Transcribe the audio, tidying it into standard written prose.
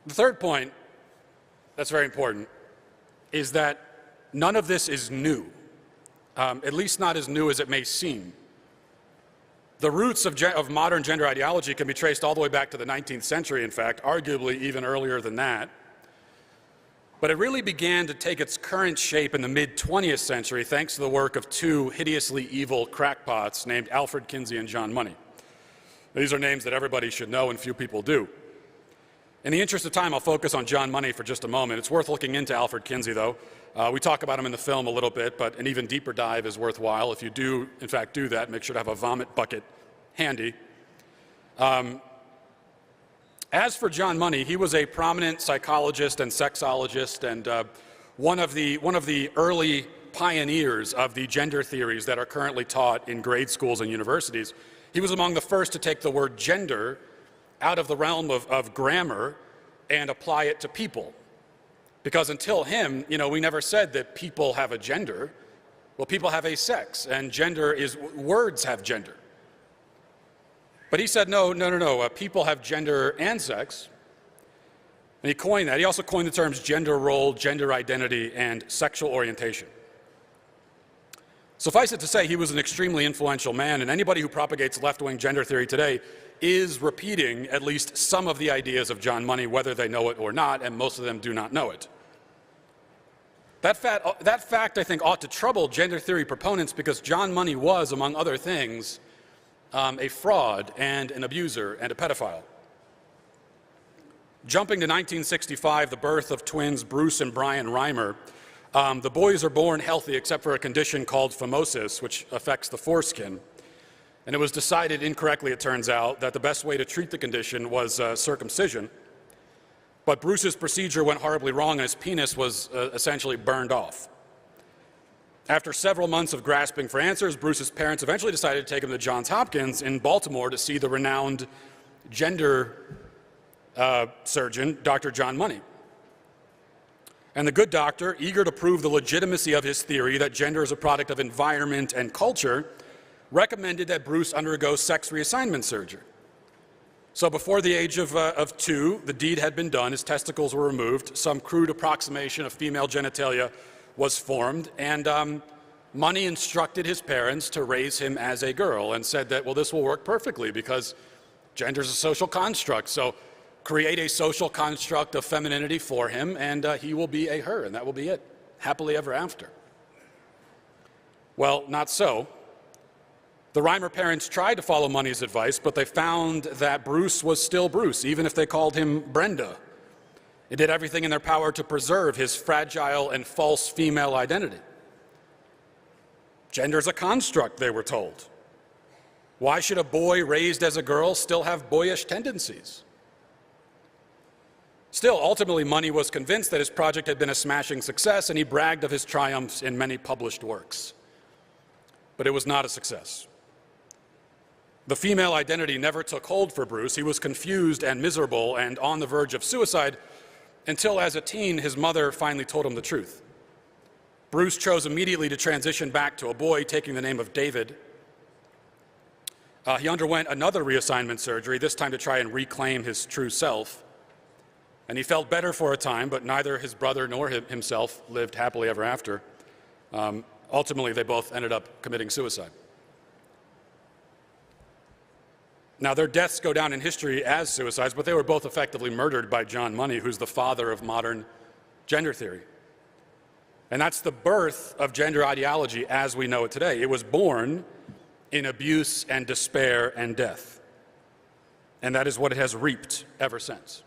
The third point that's very important is that none of this is new, at least not as new as it may seem. The roots of modern gender ideology can be traced all the way back to the 19th century, in fact, arguably even earlier than that. But it really began to take its current shape in the mid-20th century thanks to the work of two hideously evil crackpots named Alfred Kinsey and John Money. These are names that everybody should know and few people do. In the interest of time, I'll focus on John Money for just a moment. It's worth looking into Alfred Kinsey, though. We talk about him in the film a little bit, but an even deeper dive is worthwhile. If you do, in fact, do that, make sure to have a vomit bucket handy. As for John Money, he was a prominent psychologist and sexologist and one of the early pioneers of the gender theories that are currently taught in grade schools and universities. He was among the first to take the word gender out of the realm of grammar and apply it to people. Because until him, we never said that people have a gender. Well, people have a sex, and gender is, words have gender. But he said, no, people have gender and sex. And he coined that. He also coined the terms gender role, gender identity, and sexual orientation. Suffice it to say, he was an extremely influential man, and anybody who propagates left-wing gender theory today is repeating at least some of the ideas of John Money, whether they know it or not, and most of them do not know it. That fact, I think, ought to trouble gender theory proponents because John Money was, among other things, a fraud and an abuser and a pedophile. Jumping to 1965, the birth of twins Bruce and Brian Reimer, the boys are born healthy except for a condition called phimosis, which affects the foreskin. And it was decided incorrectly, it turns out, that the best way to treat the condition was circumcision. But Bruce's procedure went horribly wrong and his penis was essentially burned off. After several months of grasping for answers, Bruce's parents eventually decided to take him to Johns Hopkins in Baltimore to see the renowned gender surgeon, Dr. John Money. And the good doctor, eager to prove the legitimacy of his theory that gender is a product of environment and culture, recommended that Bruce undergo sex reassignment surgery. So before the age of 2, the deed had been done, his testicles were removed, some crude approximation of female genitalia was formed, and Money instructed his parents to raise him as a girl and said that, well, this will work perfectly because gender is a social construct, so create a social construct of femininity for him and he will be a her, and that will be it, happily ever after. Well, not so. The Reimer parents tried to follow Money's advice, but they found that Bruce was still Bruce, even if they called him Brenda. They did everything in their power to preserve his fragile and false female identity. Gender is a construct, they were told. Why should a boy raised as a girl still have boyish tendencies? Still, ultimately, Money was convinced that his project had been a smashing success, and he bragged of his triumphs in many published works. But it was not a success. The female identity never took hold for Bruce. He was confused and miserable and on the verge of suicide until, as a teen, his mother finally told him the truth. Bruce chose immediately to transition back to a boy, taking the name of David. He underwent another reassignment surgery, this time to try and reclaim his true self. And he felt better for a time, but neither his brother nor himself lived happily ever after. Ultimately, they both ended up committing suicide. Now, their deaths go down in history as suicides, but they were both effectively murdered by John Money, who's the father of modern gender theory. And that's the birth of gender ideology as we know it today. It was born in abuse and despair and death. And that is what it has reaped ever since.